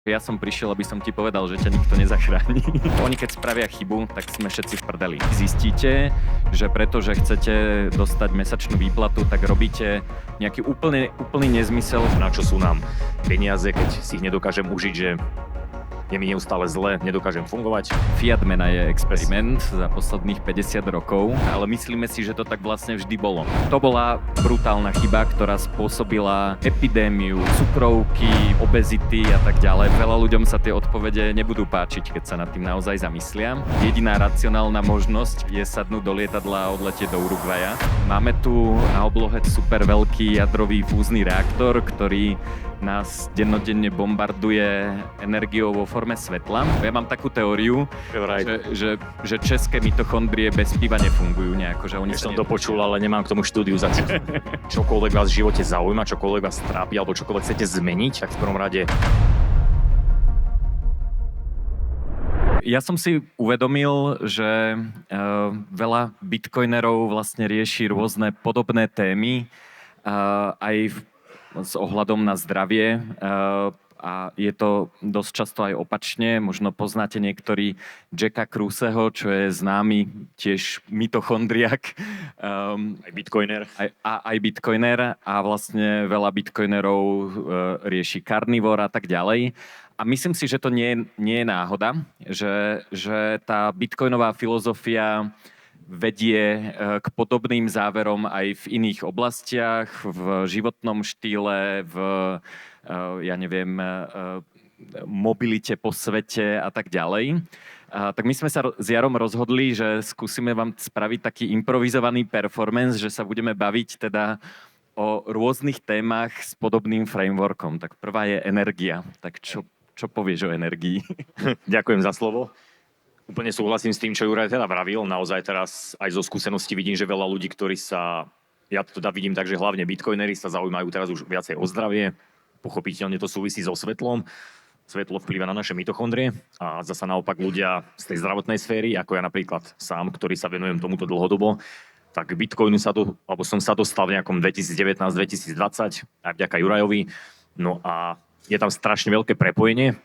Ja som prišiel, aby som ti povedal, že ťa nikto nezachráni. Oni keď spravia chybu, tak sme všetci v prdeli. Zistíte, že pretože chcete dostať mesačnú výplatu, tak robíte nejaký úplný nezmysel. Na čo sú nám peniaze, keď si ich nedokážem užiť, že je mi neustále zle, nedokážem fungovať. Fiat mena je experiment za posledných 50 rokov, ale myslíme si, že to tak vlastne vždy bolo. To bola brutálna chyba, ktorá spôsobila epidémiu cukrovky, obezity a tak ďalej. Veľa ľuďom sa tie odpovede nebudú páčiť, keď sa nad tým naozaj zamyslia. Jediná racionálna možnosť je sadnúť do lietadla a odletieť do Uruguaya. Máme tu na oblohe super veľký jadrový fúzny reaktor, ktorý nás dennodenne bombarduje energiou vo forme svetla. Ja mám takú teóriu, že české mitochondrie bez piva nefungujú nejako. Že oni som to počul, ale nemám k tomu štúdiu za čokoľvek vás v živote zaujíma, čokoľvek vás trápi alebo čokoľvek chcete zmeniť, tak v prvom rade. Ja som si uvedomil, že veľa bitcoinerov vlastne rieši rôzne podobné témy aj s ohľadom na zdravie a je to dosť často aj opačne. Možno poznáte niektorí Jacka Cruseho, čo je známy tiež mitochondriak. Aj bitcoiner. Aj bitcoiner a vlastne veľa bitcoinerov rieši karnivor a tak ďalej. A myslím si, že to nie je náhoda, že tá bitcoinová filozofia vedie k podobným záverom aj v iných oblastiach, v životnom štýle, v mobilite po svete a tak ďalej. Tak my sme sa s Jarom rozhodli, že skúsime vám spraviť taký improvizovaný performance, že sa budeme baviť teda o rôznych témach s podobným frameworkom. Tak prvá je energia. Tak čo povieš o energii? Ďakujem za slovo. Úplne súhlasím s tým, čo Juraj teda vravil. Naozaj teraz aj zo skúsenosti vidím, že veľa ľudí, ja to teda vidím tak, že hlavne bitcoinery sa zaujímajú teraz už viacej o zdravie. Pochopiteľne to súvisí so svetlom. Svetlo vplýva na naše mitochondrie a zasa naopak ľudia z tej zdravotnej sféry, ako ja napríklad sám, ktorý sa venujem tomuto dlhodobo, tak bitcoinu som sa dostal v nejakom 2019-2020 aj vďaka Jurajovi. No a je tam strašne veľké prepojenie.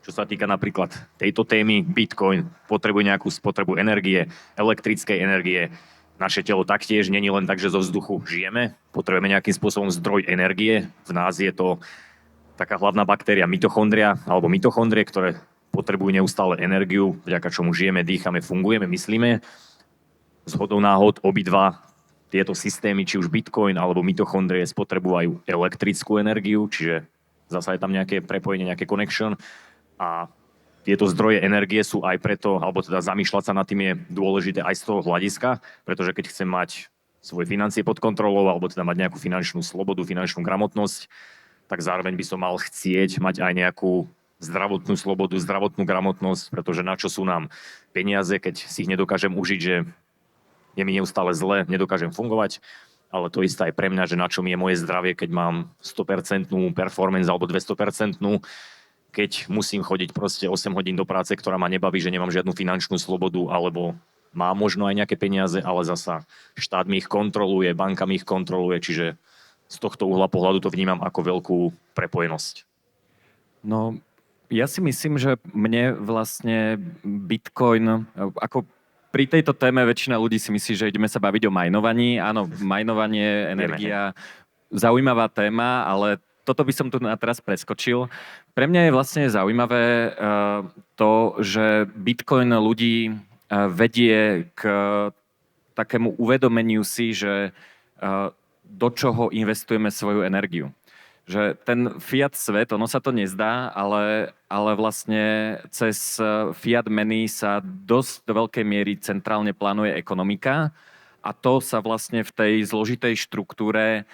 Čo sa týka napríklad tejto témy, Bitcoin potrebuje nejakú spotrebu energie, elektrickej energie. Naše telo taktiež nie je len tak, že zo vzduchu žijeme. Potrebujeme nejakým spôsobom zdroj energie. V nás je to taká hlavná baktéria mitochondria, alebo mitochondrie, ktoré potrebujú neustále energiu, vďaka čomu žijeme, dýchame, fungujeme, myslíme. Zhodou náhod obidva tieto systémy, či už Bitcoin alebo mitochondrie, spotrebujú elektrickú energiu, čiže zasa je tam nejaké prepojenie, nejaké connection. A tieto zdroje energie sú aj preto, alebo teda zamýšľať sa nad tým je dôležité aj z toho hľadiska, pretože keď chcem mať svoje financie pod kontrolou, alebo teda mať nejakú finančnú slobodu, finančnú gramotnosť, tak zároveň by som mal chcieť mať aj nejakú zdravotnú slobodu, zdravotnú gramotnosť, pretože na čo sú nám peniaze, keď si ich nedokážem užiť, že je mi neustále zle, nedokážem fungovať. Ale to isté aj pre mňa, že na čom je moje zdravie, keď mám 100% performance alebo 200%, keď musím chodiť proste 8 hodín do práce, ktorá ma nebaví, že nemám žiadnu finančnú slobodu, alebo mám možno aj nejaké peniaze, ale zasa štát mi ich kontroluje, banka mi ich kontroluje, čiže z tohto uhla pohľadu to vnímam ako veľkú prepojenosť. No, ja si myslím, že mne vlastne Bitcoin, ako pri tejto téme väčšina ľudí si myslí, že ideme sa baviť o majnovaní. Áno, majnovanie, energia, zaujímavá téma, ale toto by som tu teraz preskočil. Pre mňa je vlastne zaujímavé to, že Bitcoin ľudí vedie k takému uvedomeniu si, že do čoho investujeme svoju energiu. Že ten fiat svet, ono sa to nezdá, ale vlastne cez fiat meny sa dosť do veľkej miery centrálne plánuje ekonomika a to sa vlastne v tej zložitej štruktúre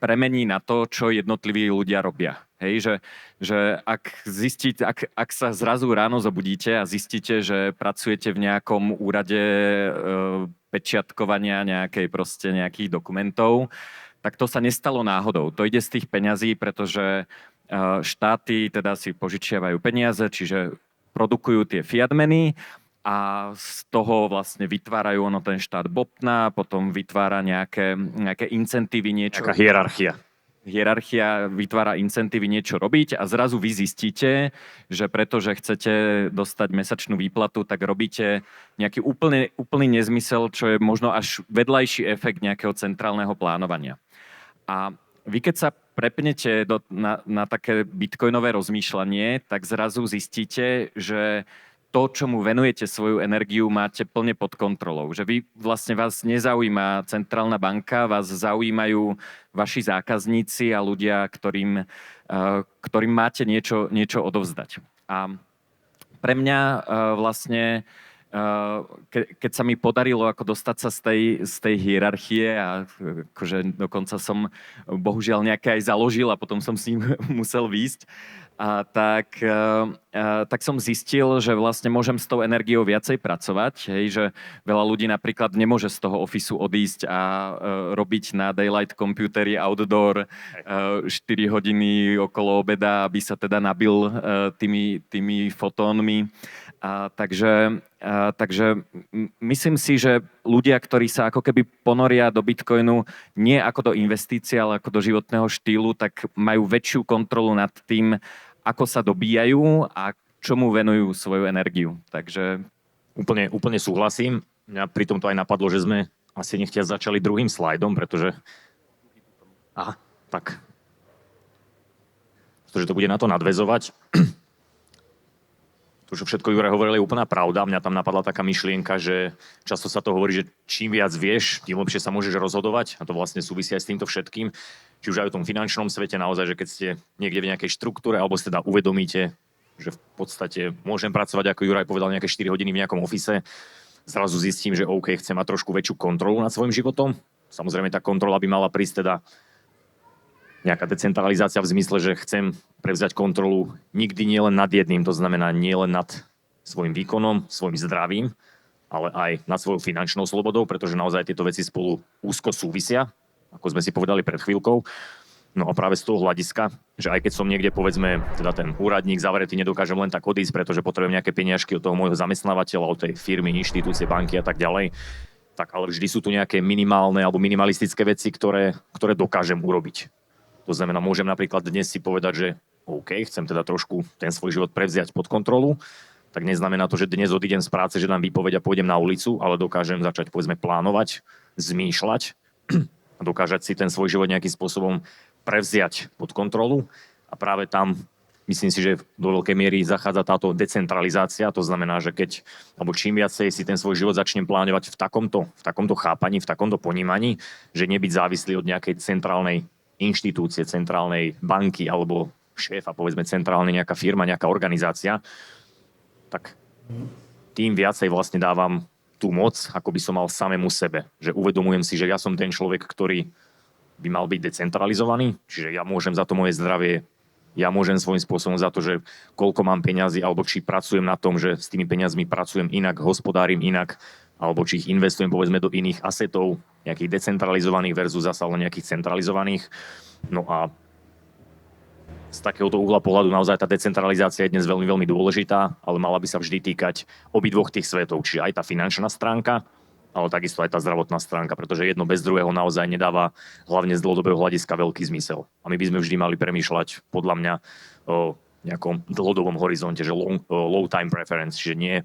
premení na to, čo jednotliví ľudia robia. Hej, že ak sa zrazu ráno zobudíte a zistíte, že pracujete v nejakom úrade pečiatkovania nejakých dokumentov, tak to sa nestalo náhodou. To ide z tých peňazí, pretože štáty teda si požičiavajú peniaze, čiže produkujú tie fiat meny a z toho vlastne vytvárajú, ten štát bobtná, potom vytvára nejaké incentívy, niečo. Taká hierarchia. hierarchia vytvára incentívy niečo robiť a zrazu vy zistíte, že pretože chcete dostať mesačnú výplatu, tak robíte nejaký úplný nezmysel, čo je možno až vedľajší efekt nejakého centrálneho plánovania. A vy keď sa prepnete na také bitcoinové rozmýšľanie, tak zrazu zistíte, že to, čomu venujete svoju energiu, máte plne pod kontrolou. Že vy vlastne vás nezaujíma centrálna banka, vás zaujímajú vaši zákazníci a ľudia, ktorým máte niečo odovzdať. A pre mňa vlastne, keď sa mi podarilo ako dostať sa z tej hierarchie a akože dokonca som bohužiaľ nejaké aj založil a potom som s ním musel výjsť, tak som zistil, že vlastne môžem s tou energiou viacej pracovať, hej, že veľa ľudí napríklad nemôže z toho ofisu odísť a robiť na daylight computeri outdoor 4 hodiny okolo obeda, aby sa teda nabil tými fotónmi. Takže myslím si, že ľudia, ktorí sa ako keby ponoria do Bitcoinu nie ako do investície, ale ako do životného štýlu, tak majú väčšiu kontrolu nad tým, ako sa dobíjajú a čomu venujú svoju energiu. Takže Úplne súhlasím. Mňa pri tomto aj napadlo, že sme asi nechtiac začali druhým slajdom, pretože... Aha, tak. Pretože to bude na to nadväzovať. To, čo všetko Juraj hovoril, je úplná pravda. Mňa tam napadla taká myšlienka, že často sa to hovorí, že čím viac vieš, tým lepšie sa môžeš rozhodovať. A to vlastne súvisí aj s týmto všetkým. Či už aj v tom finančnom svete naozaj, že keď ste niekde v nejakej štruktúre, alebo si teda uvedomíte, že v podstate môžem pracovať, ako Juraj povedal, nejaké 4 hodiny v nejakom ofise, zrazu zistím, že OK, chcem mať trošku väčšiu kontrolu nad svojim životom. Samozrejme, tá kontrola by mala prísť teda nejaká decentralizácia v zmysle, že chcem prevziať kontrolu nikdy nielen nad jedným, to znamená nielen nad svojim výkonom, svojim zdravím, ale aj nad svojou finančnou slobodou, pretože naozaj tieto veci spolu úzko súvisia, ako sme si povedali pred chvíľkou. No a práve z toho hľadiska, že aj keď som niekde, povedzme, teda ten úradník zavretý, nedokážem len tak odísť, pretože potrebujem nejaké peniažky od toho môjho zamestnávateľa, od tej firmy, inštitúcie, banky a tak ďalej, tak ale vždy sú tu nejaké minimálne alebo minimalistické veci, ktoré dokážem urobiť. To znamená, môžem napríklad dnes si povedať, že OK, chcem teda trošku ten svoj život prevziať pod kontrolu, tak neznamená to, že dnes odídem z práce, že dám výpoveď a pôjdem na ulicu, ale dokážem začať, povedzme, plánovať, zmýšľať a dokážať si ten svoj život nejakým spôsobom prevziať pod kontrolu. A práve tam, myslím si, že do veľkej miery zachádza táto decentralizácia. To znamená, že alebo čím viacej si ten svoj život začnem plánovať v takomto chápaní, v takomto ponímaní, že nebyť závislý od nejakej centrálnej inštitúcie, centrálnej banky alebo šéfa, povedzme centrálne nejaká firma, nejaká organizácia, tak tým viacej vlastne dávam tú moc, ako by som mal samému sebe. Že uvedomujem si, že ja som ten človek, ktorý by mal byť decentralizovaný, čiže ja môžem za to moje zdravie, ja môžem svojím spôsobom za to, že koľko mám peňazí, alebo či pracujem na tom, že s tými peňazmi pracujem inak, hospodárim inak, alebo či ich investujem, povedzme, do iných asetov, nejakých decentralizovaných versus zasa len nejakých centralizovaných. No a z takéhoto uhla pohľadu naozaj tá decentralizácia je dnes veľmi, veľmi dôležitá, ale mala by sa vždy týkať obidvoch tých svetov, čiže aj tá finančná stránka, ale takisto aj tá zdravotná stránka, pretože jedno bez druhého naozaj nedáva hlavne z dlhodobého hľadiska veľký zmysel. A my by sme vždy mali premýšľať, podľa mňa, o nejakom dlhodobom horizonte, že low time preference, čiže nie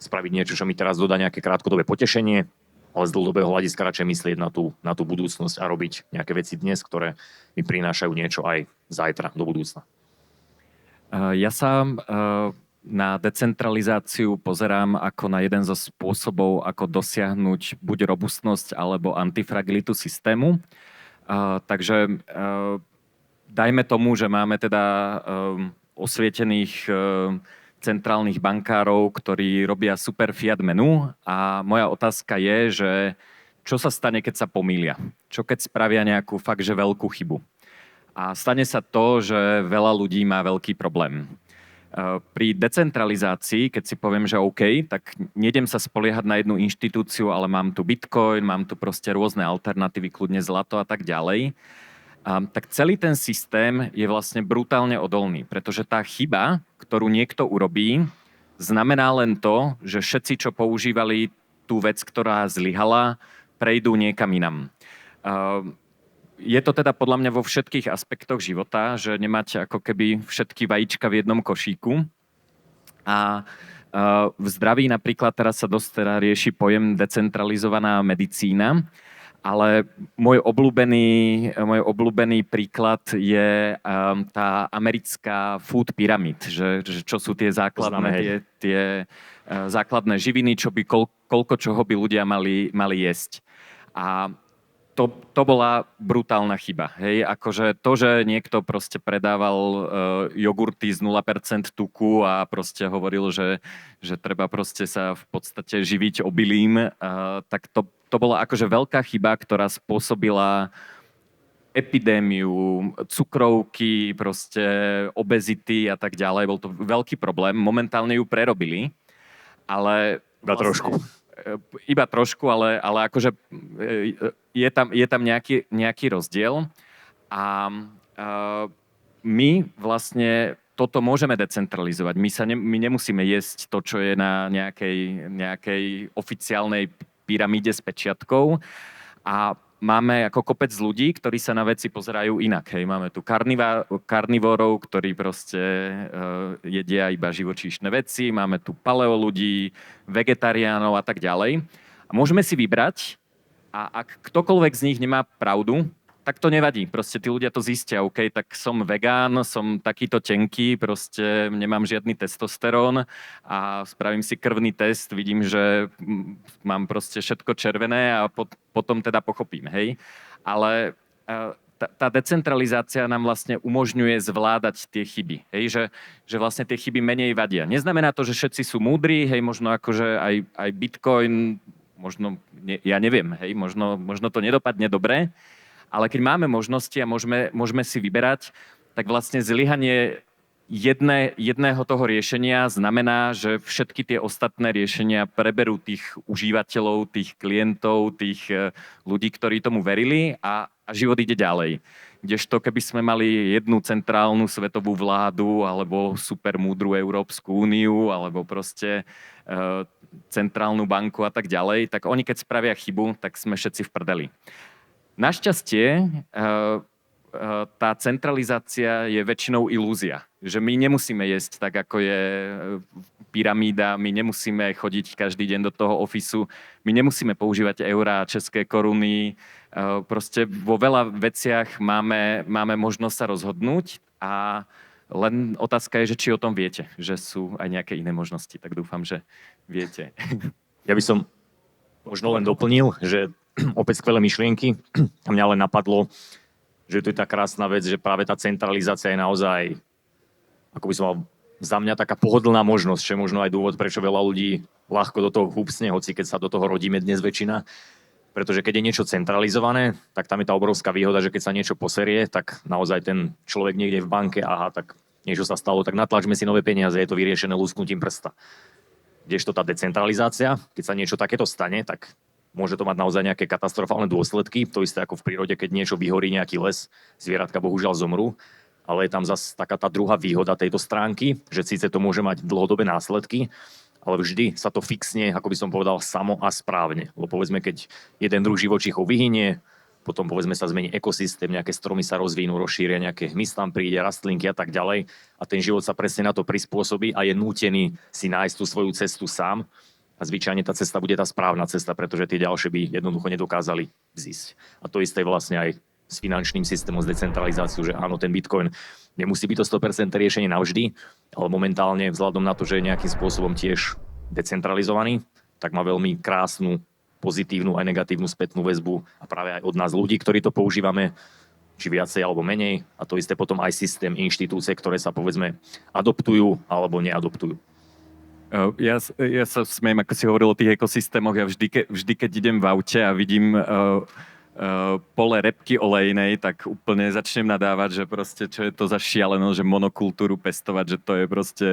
spraviť niečo, čo mi teraz dodá nejaké krátkodobé potešenie, ale z dlhodobého hľadiska radšej myslieť na tú budúcnosť a robiť nejaké veci dnes, ktoré mi prinášajú niečo aj zajtra do budúcna. Ja sa na decentralizáciu pozerám ako na jeden zo spôsobov, ako dosiahnuť buď robustnosť alebo antifragilitu systému. Takže dajme tomu, že máme teda osvietených centrálnych bankárov, ktorí robia super fiat menu a moja otázka je, že čo sa stane, keď sa pomýlia? Čo keď spravia nejakú fakt, že veľkú chybu? A stane sa to, že veľa ľudí má veľký problém. Pri decentralizácii, keď si poviem, že OK, tak nejdem sa spoliehať na jednu inštitúciu, ale mám tu Bitcoin, mám tu proste rôzne alternatívy, kľudne zlato a tak ďalej, tak celý ten systém je vlastne brutálne odolný, pretože tá chyba, ktorú niekto urobí, znamená len to, že všetci, čo používali tú vec, ktorá zlyhala, prejdú niekam inam. je to teda podľa mňa vo všetkých aspektoch života, že nemáte ako keby všetky vajíčka v jednom košíku. A v zdraví napríklad teraz sa dosť teda rieši pojem decentralizovaná medicína, ale môj obľúbený príklad je tá americká food pyramid, že čo sú tie základné, tie základné živiny, čo by koľko čoho by ľudia mali jesť. A to bola brutálna chyba. Hej? Akože to, že niekto proste predával jogurty z 0% tuku a proste hovoril, že treba proste sa v podstate živiť obilím, tak to bola akože veľká chyba, ktorá spôsobila epidémiu, cukrovky, proste obezity a tak ďalej. Bol to veľký problém. Momentálne ju prerobili, ale... Iba trošku, ale akože je tam nejaký rozdiel a my vlastne toto môžeme decentralizovať. My nemusíme jesť to, čo je na nejakej oficiálnej pyramíde s pečiatkou a máme ako kopec ľudí, ktorí sa na veci pozerajú inak. Hej. Máme tu karnivórov, ktorí proste jedia iba živočíšne veci, máme tu paleo ľudí, vegetariánov a tak ďalej. A môžeme si vybrať a ak ktokoľvek z nich nemá pravdu, tak to nevadí. Proste tí ľudia to zistia, OK, tak som vegán, som takýto tenký, proste nemám žiadny testosterón a spravím si krvný test, vidím, že mám proste všetko červené a potom teda pochopím, hej. Ale tá decentralizácia nám vlastne umožňuje zvládať tie chyby, hej, že vlastne tie chyby menej vadia. Neznamená to, že všetci sú múdri, hej, možno akože aj Bitcoin, možno, ja neviem, hej, možno to nedopadne dobre, ale keď máme možnosti a môžeme si vyberať, tak vlastne zlyhanie jedného toho riešenia znamená, že všetky tie ostatné riešenia preberú tých užívateľov, tých klientov, tých ľudí, ktorí tomu verili a život ide ďalej. Kdežto keby sme mali jednu centrálnu svetovú vládu alebo super múdru Európsku úniu alebo proste centrálnu banku a tak ďalej, tak oni keď spravia chybu, tak sme všetci v prdeli. Našťastie tá centralizácia je väčšinou ilúzia. Že my nemusíme jesť tak, ako je pyramída, my nemusíme chodiť každý deň do toho ofisu, my nemusíme používať eurá, české koruny. Proste vo veľa veciach máme možnosť sa rozhodnúť a len otázka je, že či o tom viete, že sú aj nejaké iné možnosti. Tak dúfam, že viete. Ja by som možno len doplnil, že opäť skvelé myšlienky. A mňa len napadlo, že to je tá krásna vec, že práve tá centralizácia je naozaj, ako by som mal, za mňa taká pohodlná možnosť, čo je možno aj dôvod, prečo veľa ľudí ľahko do toho húpsne, hoci keď sa do toho rodíme dnes väčšina. Pretože keď je niečo centralizované, tak tam je tá obrovská výhoda, že keď sa niečo poserie, tak naozaj ten človek niekde v banke, aha, tak niečo sa stalo, tak natlačme si nové peniaze, je to vyriešené lusknutím prsta. Kdežto tá decentralizácia, keď sa niečo takéto stane, tak môže to mať naozaj nejaké katastrofálne dôsledky. To isté ako v prírode, keď niečo vyhorí nejaký les, zvieratka bohužiaľ zomrú. Ale je tam zase taká tá druhá výhoda tejto stránky, že síce to môže mať dlhodobé následky, ale vždy sa to fixne, ako by som povedal, samo a správne. Lebo povedzme, keď jeden druh živočíchov vyhynie, potom povedzme sa zmení ekosystém, nejaké stromy sa rozvinú, rozšíria, nejaké hmyz tam príde, rastlinky a tak ďalej. A ten život sa presne na to prispôsobí a je nútený si nájsť tú svoju cestu sám. A zvyčajne tá cesta bude tá správna cesta, pretože tie ďalšie by jednoducho nedokázali vzísť. A to isté vlastne aj s finančným systémom, s decentralizáciou, že áno, ten Bitcoin nemusí byť to 100% riešenie navždy, ale momentálne vzhľadom na to, že je nejakým spôsobom tiež decentralizovaný, tak má veľmi krásnu, pozitívnu aj negatívnu spätnú väzbu a práve aj od nás ľudí, ktorí to používame, či viacej alebo menej. A to isté potom aj systém, inštitúcie, ktoré sa povedzme adoptujú alebo neadoptujú. Ja sa smiem, ako si hovoril o tých ekosystémoch, ja vždy keď idem v aute a vidím pole repky olejnej, tak úplne začnem nadávať, že proste čo je to za šialenosť, že monokultúru pestovať, že to je proste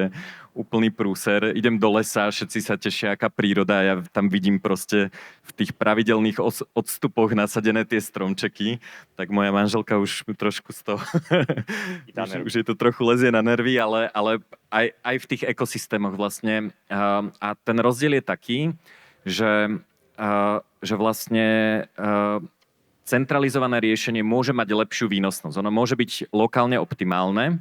úplný prúser. Idem do lesa, všetci sa tešia, aká príroda, ja tam vidím proste v tých pravidelných odstupoch nasadené tie stromčeky, tak moja manželka už trošku z toho už je to trochu lezie na nervy, ale aj v tých ekosystémoch vlastne. A ten rozdiel je taký, že vlastne centralizované riešenie môže mať lepšiu výnosnosť. Ono môže byť lokálne optimálne,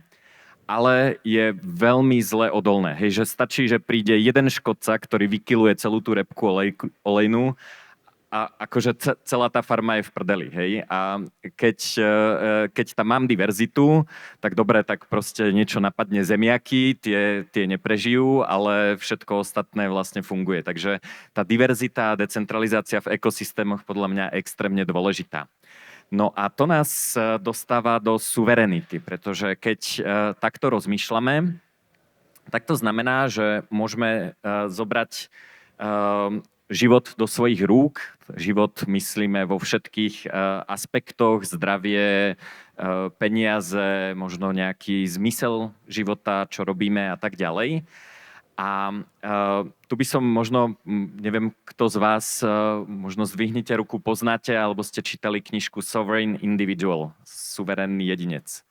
ale je veľmi zle odolné. Hej, že stačí, že príde jeden škodca, ktorý vykiluje celú tú repku olejnú a akože celá tá farma je v prdeli, hej. A keď tam mám diverzitu, tak dobre, tak proste niečo napadne zemiaky, tie neprežijú, ale všetko ostatné vlastne funguje. Takže tá diverzita a decentralizácia v ekosystémoch podľa mňa je extrémne dôležitá. No a to nás dostáva do suverenity, pretože keď takto rozmýšľame, tak to znamená, že môžeme zobrať život do svojich rúk. Život myslíme vo všetkých aspektoch, zdravie, peniaze, možno nejaký zmysel života, čo robíme a tak ďalej. A tu by som možno, neviem, kto z vás, možno zdvihnite ruku, poznáte, alebo ste čítali knižku Sovereign Individual, suverénny jedinec.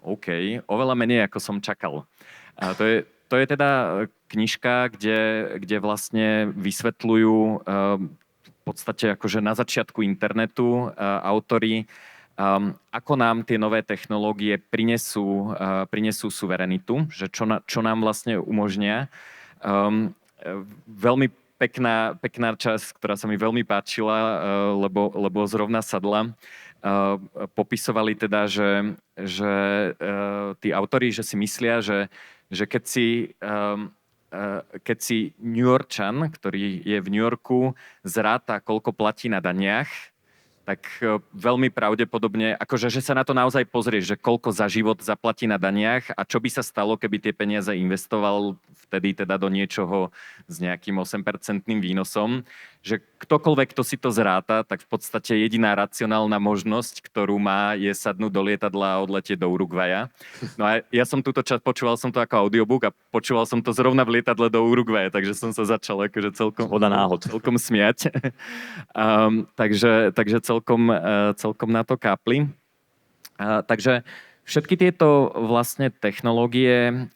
OK, oveľa menej, ako som čakal. To je teda knižka, kde vlastne vysvetľujú v podstate akože na začiatku internetu autori, ako nám tie nové technológie prinesú suverenitu, že čo nám vlastne umožnia. Veľmi pekná časť, ktorá sa mi veľmi páčila, lebo zrovna sadla, popisovali teda, že tí autori, že si myslia, že keď si New Yorkčan, ktorý je v New Yorku, zráta, koľko platí na daniach, tak veľmi pravdepodobne, akože že sa na to naozaj pozrieš, že koľko za život zaplatí na daniach a čo by sa stalo, keby tie peniaze investoval vtedy teda do niečoho s nejakým 8% výnosom, že ktokoľvek, kto si to zráta, tak v podstate jediná racionálna možnosť, ktorú má, je sadnúť do lietadla a odletieť do Uruguaya. No a ja som túto časť, počúval som to ako audiobook a počúval som to zrovna v lietadle do Uruguaya, takže som sa začal akože celkom smiať. Takže celkom na to kápli. Takže všetky tieto vlastne technológie,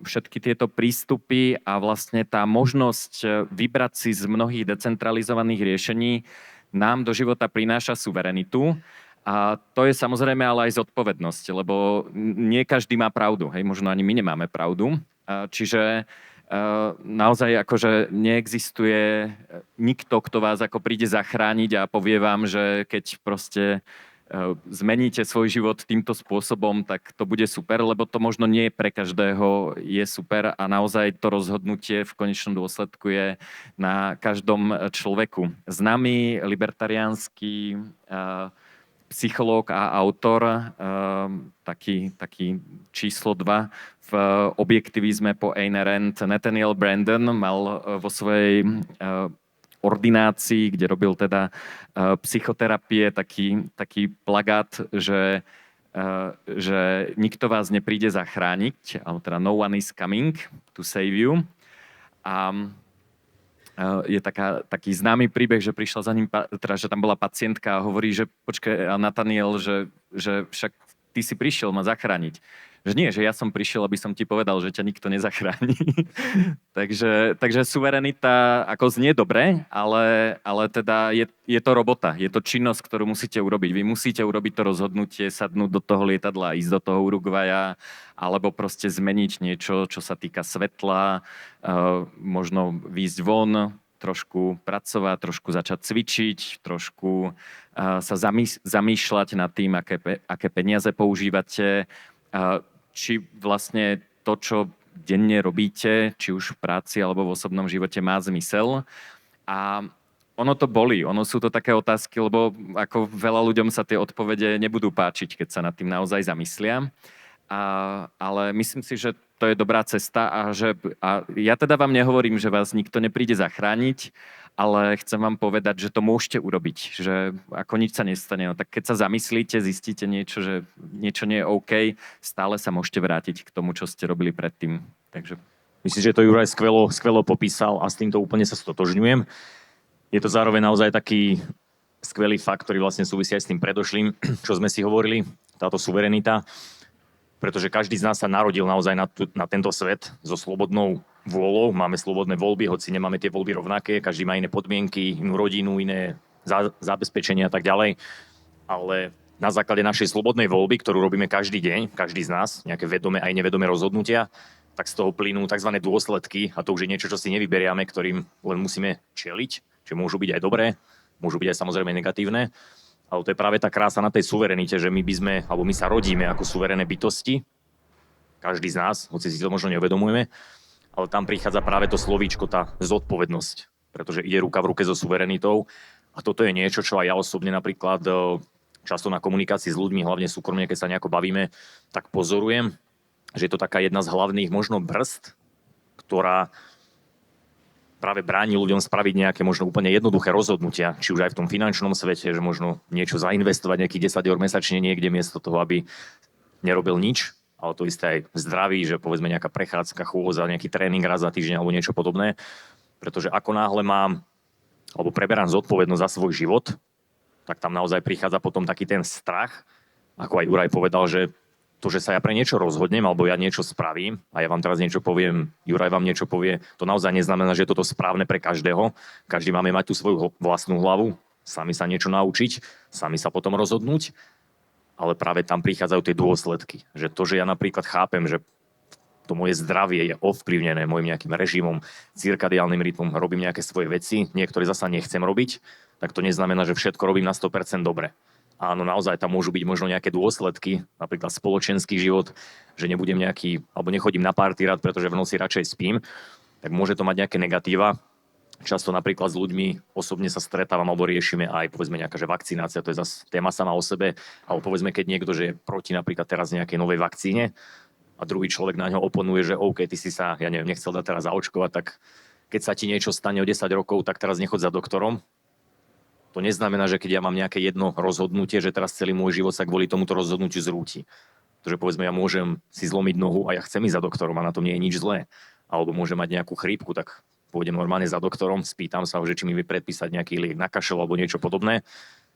všetky tieto prístupy a vlastne tá možnosť vybrať si z mnohých decentralizovaných riešení nám do života prináša suverenitu. A to je samozrejme ale aj zodpovednosť, lebo nie každý má pravdu. Hej, možno ani my nemáme pravdu. Čiže naozaj akože neexistuje nikto, kto vás ako príde zachrániť a povie vám, že keď proste zmeníte svoj život týmto spôsobom, tak to bude super, lebo to možno nie pre každého je super a naozaj to rozhodnutie v konečnom dôsledku je na každom človeku. Známy libertariánsky psychológ a autor, taký číslo 2 v objektivizme po Ayn Rand, Nathaniel Branden, mal vo svojej ordinácii, kde robil teda psychoterapie, taký plagát, že nikto vás nepríde zachrániť, alebo teda no one is coming to save you. A je taký známy príbeh, že prišla za ním, teda, že tam bola pacientka a hovorí, že počkaj, Nathaniel, že však ty si prišiel ma zachrániť. Že nie, že ja som prišiel, aby som ti povedal, že ťa nikto nezachráni. takže suverenita ako znie dobre, ale teda je to robota, je to činnosť, ktorú musíte urobiť. Vy musíte urobiť to rozhodnutie, sadnúť do toho lietadla, ísť do toho Uruguaya, alebo proste zmeniť niečo, čo sa týka svetla, možno výjsť von, trošku pracovať, trošku začať cvičiť, trošku sa zamýšľať nad tým, aké peniaze používate, či vlastne to, čo denne robíte, či už v práci alebo v osobnom živote má zmysel. A ono to bolí, sú to také otázky, lebo ako veľa ľuďom sa tie odpovede nebudú páčiť, keď sa nad tým naozaj zamyslia. Ale myslím si, že to je dobrá cesta a ja teda vám nehovorím, že vás nikto nepríde zachrániť, ale chcem vám povedať, že to môžete urobiť, že ako nič sa nestane. No, tak keď sa zamyslíte, zistíte niečo, že niečo nie je OK, stále sa môžete vrátiť k tomu, čo ste robili predtým. Takže... Myslím, že to Juraj skvelo popísal a s týmto úplne sa stotožňujem. Je to zároveň naozaj taký skvelý fakt, ktorý vlastne súvisí aj s tým predošlým, čo sme si hovorili, táto suverenita. Pretože každý z nás sa narodil naozaj na tento svet so slobodnou vôľou. Máme slobodné voľby, hoci nemáme tie voľby rovnaké. Každý má iné podmienky, inú rodinu, iné zabezpečenie a tak ďalej. Ale na základe našej slobodnej voľby, ktorú robíme každý deň, každý z nás, nejaké vedomé aj nevedomé rozhodnutia, tak z toho plynú tzv. Dôsledky, a to už je niečo, čo si nevyberiame, ktorým len musíme čeliť, čo môžu byť aj dobré, môžu byť aj samozrejme negatívne. Ale to je práve tá krása na tej suverenite, že my sa rodíme ako suverené bytosti, každý z nás, hoci si to možno neuvedomujeme, ale tam prichádza práve to slovíčko, tá zodpovednosť, pretože ide ruka v ruke so suverenitou. A toto je niečo, čo aj ja osobne napríklad často na komunikácii s ľuďmi, hlavne súkromne, keď sa nejako bavíme, tak pozorujem, že je to taká jedna z hlavných možno brzd, ktorá práve bráni ľuďom spraviť nejaké možno úplne jednoduché rozhodnutia, či už aj v tom finančnom svete, že možno niečo zainvestovať, nejakých 10 eur mesačne niekde miesto toho, aby nerobil nič, ale to isté aj v zdraví, že povedzme nejaká prechádzka, chôdza, nejaký tréning raz za týždeň alebo niečo podobné, pretože ako náhle preberám zodpovednosť za svoj život, tak tam naozaj prichádza potom taký ten strach, ako aj Juraj povedal, že to, že sa ja pre niečo rozhodnem, alebo ja niečo spravím a ja vám teraz niečo poviem, Juraj vám niečo povie, to naozaj neznamená, že je toto správne pre každého. Každý máme mať tú svoju vlastnú hlavu, sami sa niečo naučiť, sami sa potom rozhodnúť, ale práve tam prichádzajú tie dôsledky. Že to, že ja napríklad chápem, že to moje zdravie je ovplyvnené môjim nejakým režimom, cirkadiálnym rytmom, robím nejaké svoje veci, niektoré zasa nechcem robiť, tak to neznamená, že všetko robím na 100% dobre. Áno, naozaj tam môžu byť možno nejaké dôsledky, napríklad spoločenský život, že nebudem alebo nechodím na party rád, pretože v noci radšej spím, tak môže to mať nejaké negatíva. Často napríklad s ľuďmi osobne sa stretávam alebo riešime aj povedzme nejaká že vakcinácia, to je zase téma sama o sebe, alebo povedzme keď niekto, že je proti napríklad teraz nejakej novej vakcíne a druhý človek na ňo oponuje, že OK, ty si sa, ja neviem, nechcel dať teraz zaočkovať, tak keď sa ti niečo stane o 10 rokov, tak teraz nechoď za doktorom. To neznamená, že keď ja mám nejaké jedno rozhodnutie, že teraz celý môj život sa kvôli tomuto rozhodnutiu zrúti. Takže povedzme, ja môžem si zlomiť nohu a ja chcem ísť za doktorom a na tom nie je nič zlé. Alebo môžem mať nejakú chrípku, tak pôjdem normálne za doktorom, spýtam sa ho, že či mi vie predpísať nejaký liek na kašel alebo niečo podobné.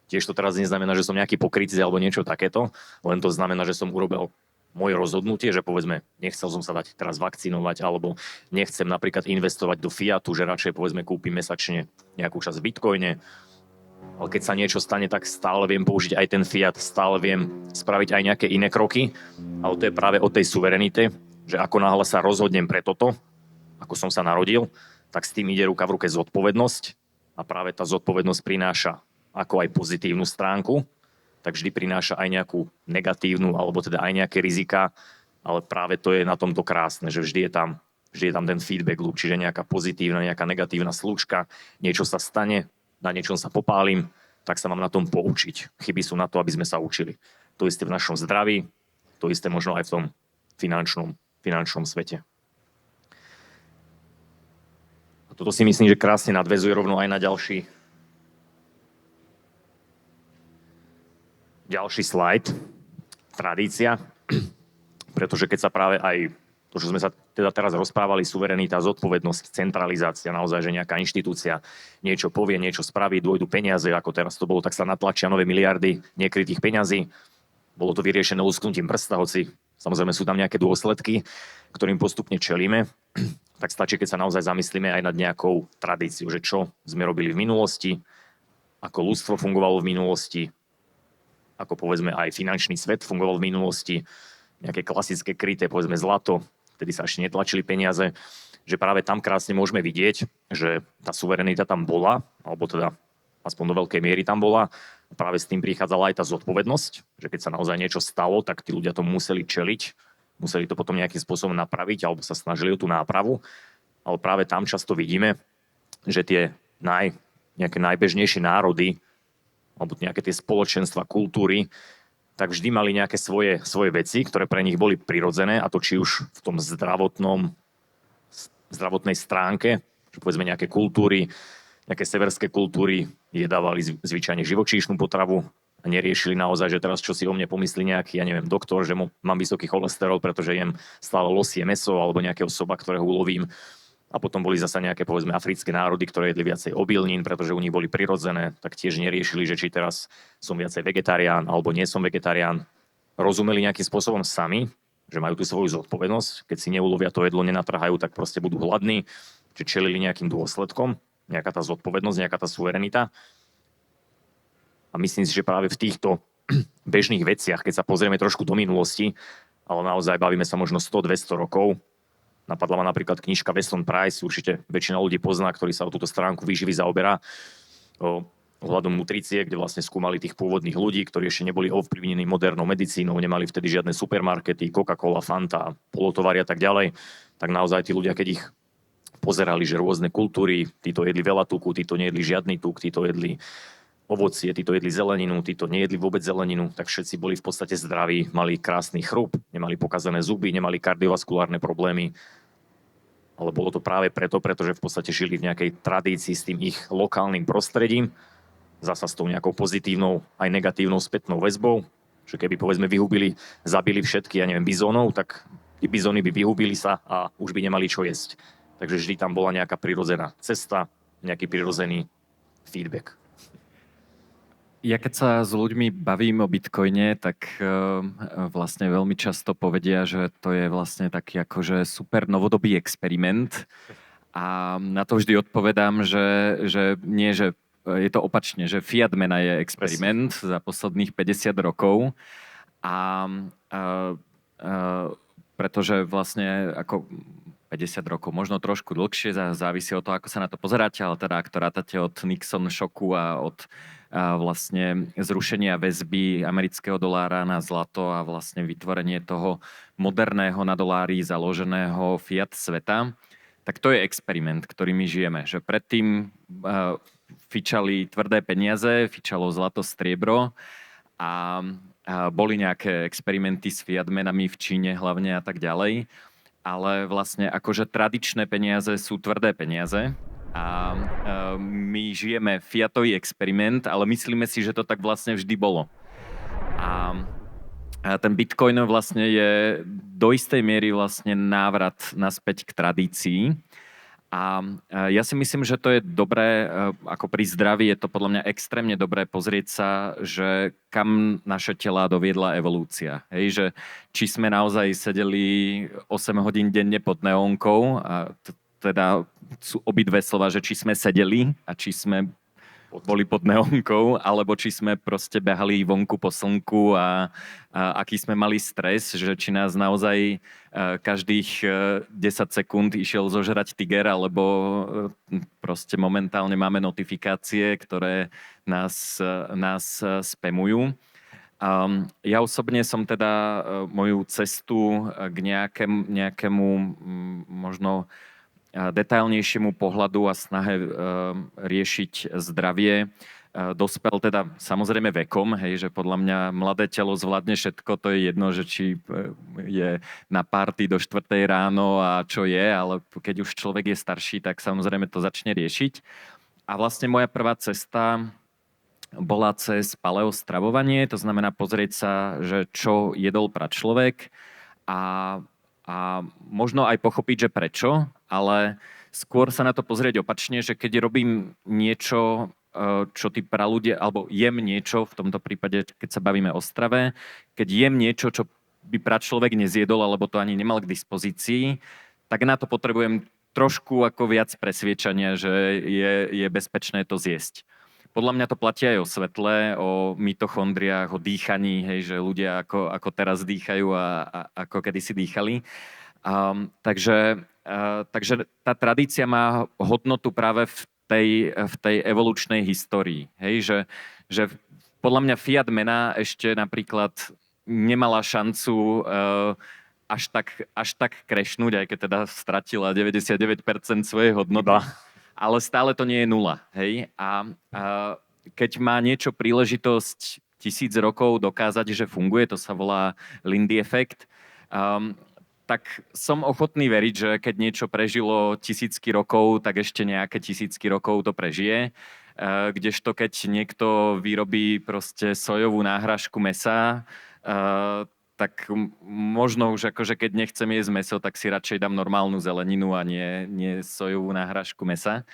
Tiež to teraz neznamená, že som nejaký pokrytec alebo niečo takéto, len to znamená, že som urobil moje rozhodnutie, že povedzme, nechcel som sa dať teraz vakcinovať, alebo nechcem napríklad investovať do fiatu, že radšej povedzme kúpim mesačne nejakú časť v bitcoine. Ale keď sa niečo stane, tak stále viem použiť aj ten fiat, stále viem spraviť aj nejaké iné kroky. Ale to je práve o tej suverenite, že ako náhle sa rozhodnem pre toto, ako som sa narodil, tak s tým ide ruka v ruke zodpovednosť. A práve tá zodpovednosť prináša ako aj pozitívnu stránku, tak vždy prináša aj nejakú negatívnu, alebo teda aj nejaké rizika. Ale práve to je na tomto krásne, že vždy je tam ten feedback loop, čiže nejaká pozitívna, nejaká negatívna slúčka, niečo sa stane, na niečom sa popálim, tak sa mám na tom poučiť. Chyby sú na to, aby sme sa učili. To isté v našom zdraví, to isté možno aj v tom finančnom svete. A toto si myslím, že krásne nadväzuje rovno aj na ďalší slajd. Tradícia. Pretože keď sa práve aj to, čo sme sa teda teraz rozprávali, suverenita, zodpovednosť, centralizácia, naozaj, že nejaká inštitúcia niečo povie, niečo spraví, dôjdu peniaze, ako teraz to bolo, tak sa natlačia nové miliardy nekrytých peňazí. Bolo to vyriešené lusknutím prsta, hoci samozrejme sú tam nejaké dôsledky, ktorým postupne čelíme. Tak stačí, keď sa naozaj zamyslíme aj nad nejakou tradíciou, že čo sme robili v minulosti, ako ľudstvo fungovalo v minulosti, ako povedzme aj finančný svet fungoval v minulosti, nejaké klasické kryté, povedzme zlato, vtedy sa ešte netlačili peniaze, že práve tam krásne môžeme vidieť, že tá suverenita tam bola, alebo teda aspoň do veľkej miery tam bola. A práve s tým prichádzala aj tá zodpovednosť, že keď sa naozaj niečo stalo, tak tí ľudia to museli čeliť, museli to potom nejakým spôsobom napraviť, alebo sa snažili o tú nápravu. Ale práve tam často vidíme, že tie nejaké najbežnejšie národy, alebo nejaké tie spoločenstva, kultúry, tak vždy mali nejaké svoje veci, ktoré pre nich boli prirodzené, a to či už v tom zdravotnej stránke, že povedzme nejaké kultúry, nejaké severské kultúry jedávali zvyčajne živočíšnu potravu a neriešili naozaj, že teraz čo si o mne pomyslí nejaký, ja neviem, doktor, že mám vysoký cholesterol, pretože jem stále losie mäso alebo nejakého soba, ktorého ulovím. A potom boli zasa nejaké, povedzme, africké národy, ktoré jedli viacej obilnín, pretože u nich boli prirodzené, tak tiež neriešili, že či teraz som viacej vegetarián alebo nie som vegetarián. Rozumeli nejakým spôsobom sami, že majú tú svoju zodpovednosť. Keď si neulovia to jedlo, nenatrhajú, tak proste budú hladní, že čelili nejakým dôsledkom, nejaká tá zodpovednosť, nejaká tá suverenita. A myslím si, že práve v týchto bežných veciach, keď sa pozrieme trošku do minulosti, ale naozaj bavíme sa možno 100-200 rokov. Napadla ma napríklad knižka Weston Price, určite väčšina ľudí pozná, ktorý sa o túto stránku výživy zaoberá, ohľadom nutrície, kde vlastne skúmali tých pôvodných ľudí, ktorí ešte neboli ovplyvnení modernou medicínou, nemali vtedy žiadne supermarkety, Coca-Cola, Fanta, polotovary a tak ďalej. Tak naozaj tí ľudia, keď ich pozerali, že rôzne kultúry, títo jedli veľa tuku, títo nejedli žiadny tuk, títo jedli ovocie, títo jedli zeleninu, títo nejedli vôbec zeleninu, tak všetci boli v podstate zdraví, mali krásny chrup, nemali pokazané zuby, nemali kardiovaskulárne problémy. Ale bolo to práve preto, pretože v podstate žili v nejakej tradícii s tým ich lokálnym prostredím, zasa s tou nejakou pozitívnou aj negatívnou spätnou väzbou, že keby povedzme zabili všetky, bizónov, tak tí bizóny by vyhubili sa a už by nemali čo jesť. Takže vždy tam bola nejaká prirodzená cesta, nejaký prirodzený feedback. Ja keď sa s ľuďmi bavím o Bitcoine, tak vlastne veľmi často povedia, že to je vlastne taký akože super novodobý experiment. A na to vždy odpovedám, že nie, že je to opačne, že fiat mena je experiment za posledných 50 rokov. A pretože vlastne ako 50 rokov, možno trošku dlhšie, závisí od toho, ako sa na to pozeráte, ale teda ak to rátate od Nixon šoku a od vlastne zrušenia väzby amerického dolára na zlato a vlastne vytvorenie toho moderného na dolári založeného fiat sveta, tak to je experiment, ktorý my žijeme. Že predtým fičali tvrdé peniaze, fičalo zlato, striebro a boli nejaké experimenty s fiat menami v Číne hlavne a tak ďalej. Ale vlastne akože tradičné peniaze sú tvrdé peniaze a my žijeme fiatový experiment, ale myslíme si, že to tak vlastne vždy bolo. A ten Bitcoin vlastne je do istej miery vlastne návrat naspäť k tradícii. A ja si myslím, že to je dobré, ako pri zdraví je to podľa mňa extrémne dobré pozrieť sa, že kam naše telá doviedla evolúcia. Hej, že či sme naozaj sedeli 8 hodín denne pod neónkou, a teda sú obidve slova, že či sme sedeli a či sme boli pod neónkou, alebo či sme proste behali vonku po slnku a aký sme mali stres, že či nás naozaj každých 10 sekúnd išiel zožrať tiger, alebo proste momentálne máme notifikácie, ktoré nás spamujú. Ja osobne som teda moju cestu k nejakému možno detailnejšiemu pohľadu a snahe riešiť zdravie dospel teda samozrejme vekom, hej, že podľa mňa mladé telo zvládne všetko, to je jedno, že či je na party do 4 ráno a čo je, ale keď už človek je starší, tak samozrejme to začne riešiť. A vlastne moja prvá cesta bola cez paleostravovanie, to znamená pozrieť sa, že čo jedol pračlovek a možno aj pochopiť, že prečo, ale skôr sa na to pozrieť opačne, že keď robím niečo, čo tí praľudia, alebo jem niečo, v tomto prípade, keď sa bavíme o strave, keď jem niečo, čo by pračlovek nezjedol, alebo to ani nemal k dispozícii, tak na to potrebujem trošku ako viac presviečania, že je bezpečné to zjesť. Podľa mňa to platí aj o svetle, o mitochondriách, o dýchaní, hej, že ľudia ako teraz dýchajú a ako kedysi dýchali. Takže tá tradícia má hodnotu práve v tej evolučnej histórii. Hej, že podľa mňa fiat mena ešte napríklad nemala šancu až tak krešnúť, aj keď teda stratila 99% svojej hodnoty. Ale stále to nie je nula. Hej? A keď má niečo príležitosť 1000 rokov dokázať, že funguje, to sa volá Lindy efekt, tak som ochotný veriť, že keď niečo prežilo 1000 rokov, tak ešte nejaké 1000 rokov to prežije. Kdežto keď niekto vyrobí proste sojovú náhražku mäsa, tak možno už akože keď nechcem jesť mäso, tak si radšej dám normálnu zeleninu a nie sojovú náhražku mäsa.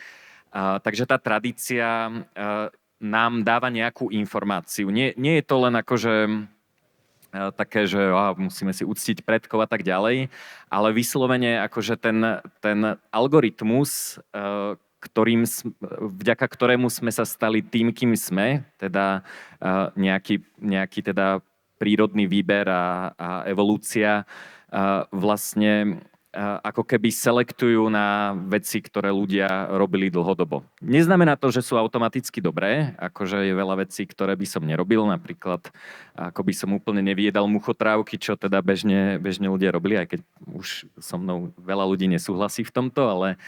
Takže tá tradícia nám dáva nejakú informáciu. Nie je to len akože také, že musíme si uctiť predkov a tak ďalej, ale vyslovene akože ten algoritmus, vďaka ktorému sme sa stali tým, kým sme, teda nejaký teda prírodný výber a evolúcia vlastne ako keby selektujú na veci, ktoré ľudia robili dlhodobo. Neznamená to, že sú automaticky dobré, akože je veľa vecí, ktoré by som nerobil, napríklad ako by som úplne neviedal muchotrávky, čo teda bežne ľudia robili, aj keď už so mnou veľa ľudí nesúhlasí v tomto, ale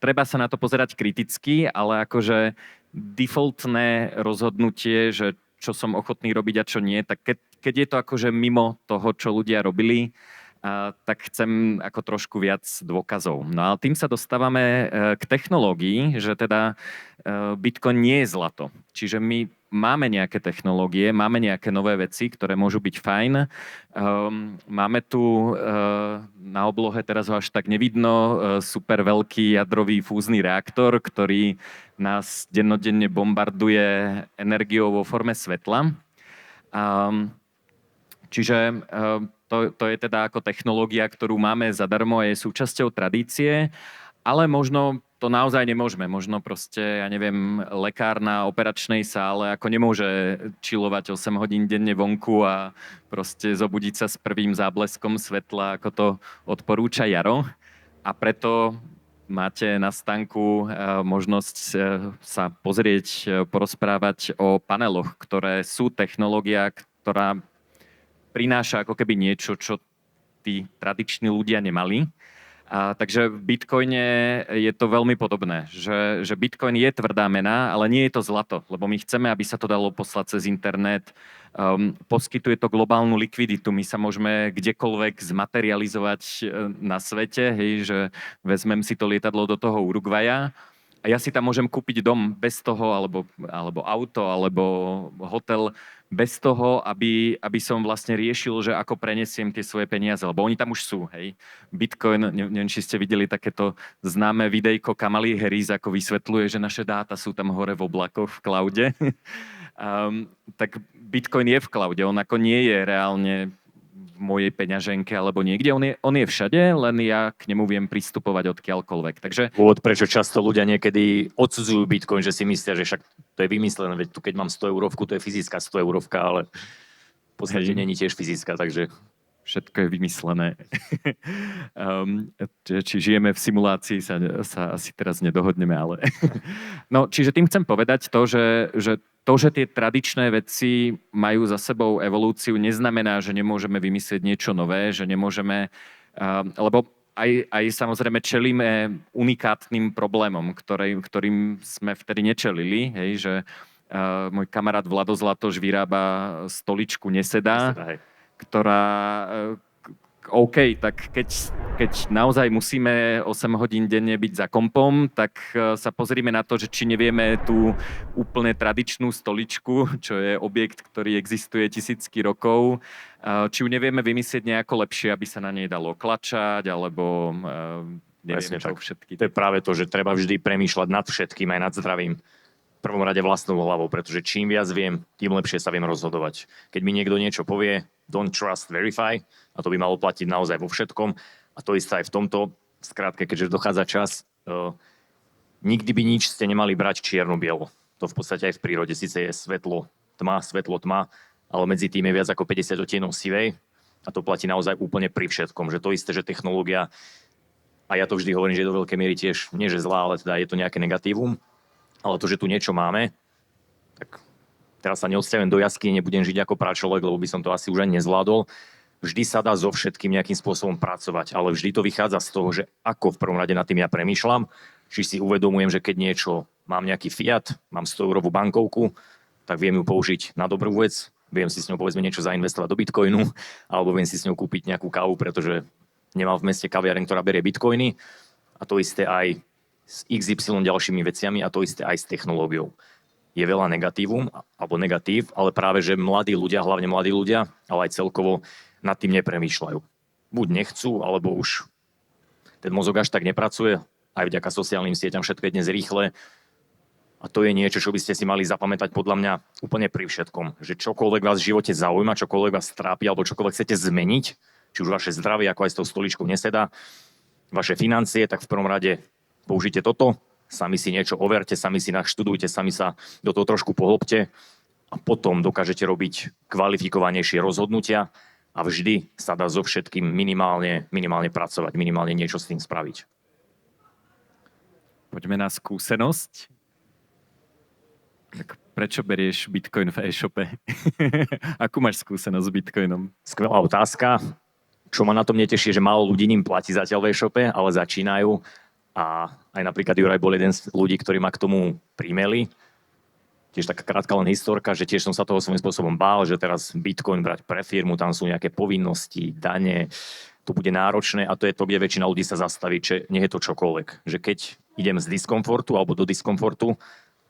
treba sa na to pozerať kriticky, ale akože defaultné rozhodnutie, že čo som ochotný robiť a čo nie, tak keď je to akože mimo toho, čo ľudia robili, tak chcem ako trošku viac dôkazov. No ale tým sa dostávame k technológii, že teda Bitcoin nie je zlato. Čiže my máme nejaké technológie, máme nejaké nové veci, ktoré môžu byť fajn. Máme tu na oblohe, teraz ho až tak nevidno, super veľký jadrový fúzny reaktor, ktorý nás dennodenne bombarduje energiou vo forme svetla. Čiže to je teda ako technológia, ktorú máme zadarmo a je súčasťou tradície, ale možno to naozaj nemôžeme. Možno proste, ja neviem, lekár na operačnej sále ako nemôže čilovať 8 hodín denne vonku a proste zobudiť sa s prvým zábleskom svetla, ako to odporúča Jaro. A preto máte na stánku možnosť sa pozrieť, porozprávať o paneloch, ktoré sú technológia, ktorá prináša ako keby niečo, čo tí tradiční ľudia nemali. Takže v Bitcoine je to veľmi podobné, že Bitcoin je tvrdá mena, ale nie je to zlato, lebo my chceme, aby sa to dalo poslať cez internet. Poskytuje to globálnu likviditu, my sa môžeme kdekoľvek zmaterializovať na svete, hej, že vezmem si to lietadlo do toho Uruguaya a ja si tam môžem kúpiť dom bez toho, alebo auto, alebo hotel bez toho, aby som vlastne riešil, že ako prenesiem tie svoje peniaze, lebo oni tam už sú, hej. Bitcoin, neviem, či ste videli takéto známe videjko Kamaly Harris, ako vysvetľuje, že naše dáta sú tam hore v oblakoch, v cloude. Tak Bitcoin je v cloude, on ako nie je reálne v mojej peňaženke alebo niekde, on je všade, len ja k nemu viem pristupovať odkiaľkoľvek. Takže dôvod, prečo často ľudia niekedy odsudzujú Bitcoin, že si myslia, že však to je vymyslené, veď tu keď mám 100 eurovku, to je fyzická 100 eurovka, ale v podstate není tiež fyzická, takže všetko je vymyslené. Či žijeme v simulácii, sa asi teraz nedohodneme, ale no, čiže tým chcem povedať to, že tie tradičné veci majú za sebou evolúciu, neznamená, že nemôžeme vymyslieť niečo nové, že nemôžeme, lebo aj samozrejme čelíme unikátnym problémom, ktorým sme vtedy nečelili, hej, že môj kamarát Vlado Zlatoš vyrába stoličku Nesedá, ktorá OK, tak keď naozaj musíme 8 hodín denne byť za kompom, tak sa pozrime na to, že či nevieme tú úplne tradičnú stoličku, čo je objekt, ktorý existuje tisícky rokov, či ju nevieme vymyslieť nejako lepšie, aby sa na nej dalo klačať, alebo neviem čo všetky. To je práve to, že treba vždy premýšľať nad všetkým, aj nad zdravím. V prvom rade vlastnou hlavou, pretože čím viac viem, tým lepšie sa viem rozhodovať. Keď mi niekto niečo povie, don't trust, verify, a to by malo platiť naozaj vo všetkom, a to isté aj v tomto, skrátke, keďže dochádza čas, nikdy by nič ste nemali brať čierno-bielo. To v podstate aj v prírode, síce je svetlo, tma, ale medzi tým je viac ako 50 odtienov sivej, a to platí naozaj úplne pri všetkom, že to isté, že technológia, a ja to vždy hovorím, že je do veľkej miery tiež, nie že zlá, ale teda je to nejaké negatívum, ale to, že tu niečo máme, tak teraz sa neodsťahujem do jaskyne, nebudem žiť ako pračolek, lebo by som to asi už ani nezvládol. Vždy sa dá so všetkým nejakým spôsobom pracovať, ale vždy to vychádza z toho, že ako v prvom rade nad tým ja premýšľam, či si uvedomujem, že keď niečo, mám nejaký fiat, mám 100 eurovú bankovku, tak viem ju použiť na dobrú vec, viem si s ňou povedzme niečo zainvestovať do bitcoinu, alebo viem si s ňou kúpiť nejakú kávu, pretože nemám v meste kaviareň, ktorá berie bitcoiny, a to isté aj s XY ďalšími veciami, a to isté aj s technológiou. Je veľa negatívum, alebo negatív, ale práve, že mladí ľudia, hlavne mladí ľudia, ale aj celkovo nad tým nepremýšľajú. Buď nechcú, alebo už ten mozog až tak nepracuje, aj vďaka sociálnym sieťam všetko je dnes rýchle. A to je niečo, čo by ste si mali zapamätať podľa mňa úplne pri všetkom. Že čokoľvek vás v živote zaujíma, čokoľvek vás trápi, alebo čokoľvek chcete zmeniť, či už vaše zdravie, ako aj s tou stoličkou Nesedá, vaše financie, tak v prvom rade použite toto, sami si niečo overte, sami si naštudujte, sami sa do toho trošku pohlbte a potom dokážete robiť kvalifikovanejšie rozhodnutia a vždy sa dá so všetkým minimálne pracovať, minimálne niečo s tým spraviť. Poďme na skúsenosť. Tak prečo berieš Bitcoin v e-shope? Akú máš skúsenosť s Bitcoinom? Skvelá otázka. Čo ma na tom neteší, že málo ľudí ním platí zatiaľ v e-shope, ale začínajú. A aj napríklad Juraj bol jeden z ľudí, ktorí ma k tomu primeli. Tiež taká krátka len historka, že tiež som sa toho svojím spôsobom bál, že teraz Bitcoin brať pre firmu, tam sú nejaké povinnosti, dane, to bude náročné a to je to, kde väčšina ľudí sa zastaví, že nie je to čokoľvek. Že keď idem z diskomfortu alebo do diskomfortu,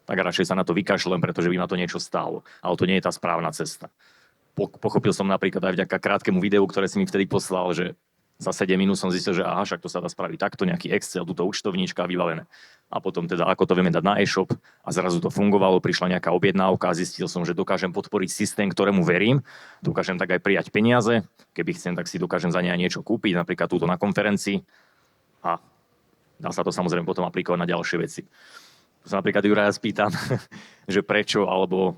tak radšej sa na to vykašlem, pretože by ma to niečo stálo. Ale to nie je tá správna cesta. Pochopil som napríklad aj vďaka krátkemu videu, ktoré si mi vtedy poslal, že za 7 minút som zistil, že aha, však to sa dá spraviť takto, nejaký Excel, túto účtovníčka vybavené. A potom teda, ako to vieme dať na e-shop a zrazu to fungovalo, prišla nejaká objednávka a zistil som, že dokážem podporiť systém, ktorému verím, dokážem tak aj prijať peniaze, keby chcem, tak si dokážem za ne aj niečo kúpiť, napríklad túto na konferencii a dá sa to samozrejme potom aplikovať na ďalšie veci. To sa napríklad Juraja spýtam, že prečo, alebo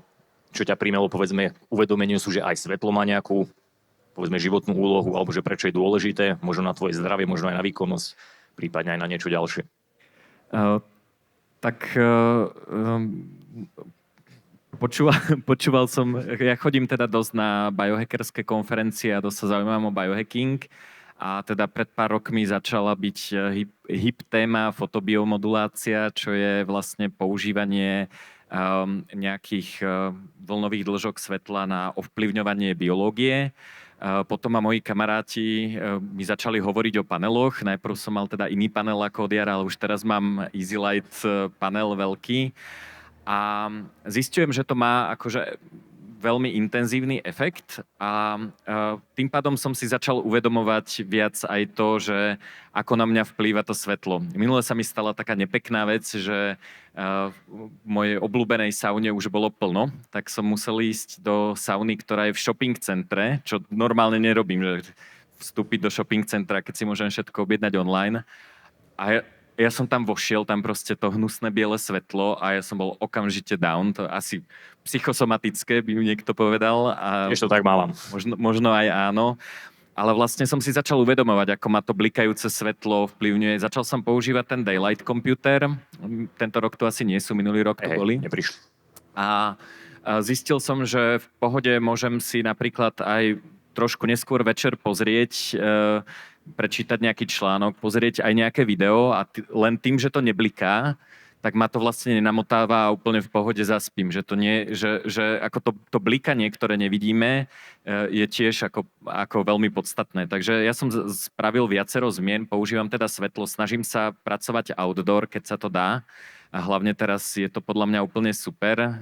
čo ťa primelo, povedzme, uvedomeniu sú, že aj svetlo má nejakú, povedzme, životnú úlohu, alebo že prečo je dôležité, možno na tvoje zdravie, možno aj na výkonnosť, prípadne aj na niečo ďalšie. Počúval som, ja chodím teda dosť na biohackerské konferencie a dosť sa zaujímam o biohacking. A teda pred pár rokmi začala byť hip téma fotobiomodulácia, čo je vlastne používanie nejakých vlnových dĺžok svetla na ovplyvňovanie biológie. Potom ma moji kamaráti mi začali hovoriť o paneloch. Najprv som mal teda iný panel ako od jara, ale už teraz mám EasyLight panel veľký. A zistujem, že to má akože veľmi intenzívny efekt a tým pádom som si začal uvedomovať viac aj to, že ako na mňa vplýva to svetlo. Minule sa mi stala taká nepekná vec, že v mojej obľúbenej saune už bolo plno, tak som musel ísť do sauny, ktorá je v shopping centre, čo normálne nerobím, že vstúpiť do shopping centra, keď si môžem všetko objednať online. A ja som tam vošiel, tam proste to hnusné biele svetlo a ja som bol okamžite down, to asi psychosomatické by mi niekto povedal. Ešte to tak mávam. Možno aj áno. Ale vlastne som si začal uvedomovať, ako ma to blikajúce svetlo vplyvňuje. Začal som používať ten Daylight Computer. Tento rok to asi nie sú, minulý rok to boli. Neprišli. A zistil som, že v pohode môžem si napríklad aj trošku neskôr večer pozrieť, prečítať nejaký článok, pozrieť aj nejaké video a len tým, že to nebliká, tak ma to vlastne nenamotáva a úplne v pohode zaspím. Že to nie, že ako to blikanie, ktoré nevidíme, je tiež ako veľmi podstatné. Takže ja som spravil viacero zmien, používam teda svetlo, snažím sa pracovať outdoor, keď sa to dá. A hlavne teraz je to podľa mňa úplne super.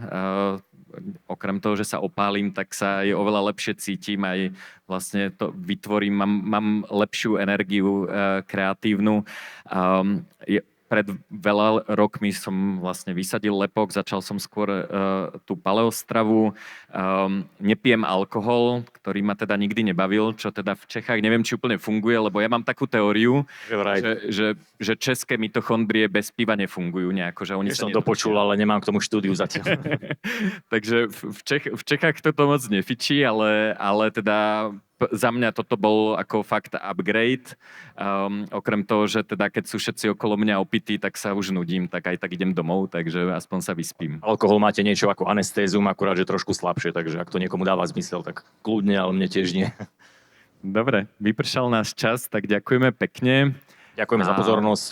Okrem toho, že sa opálim, tak sa je oveľa lepšie cítim, aj vlastne to vytvorím, mám lepšiu energiu kreatívnu. Pred veľa rokmi som vlastne vysadil lepok, začal som skôr tú paleostravu. Nepijem alkohol, ktorý ma teda nikdy nebavil, čo teda v Čechách neviem, či úplne funguje, lebo ja mám takú teóriu, že české mitochondrie bez piva nefungujú nejako. Že oni som to počul, ale nemám k tomu štúdiu zatiaľ. Takže v Čechách toto moc nefičí, ale teda za mňa toto bol ako fakt upgrade. Okrem toho, že teda keď sú všetci okolo mňa opití, tak sa už nudím, tak aj tak idem domov, takže aspoň sa vyspím. Alkohol máte niečo ako anestézium, akurát, že trošku slabšie, takže ak to niekomu dáva zmysel, tak kľudne, ale mne tiež nie. Dobre, vypršal náš čas, tak ďakujeme pekne. Ďakujeme za pozornosť.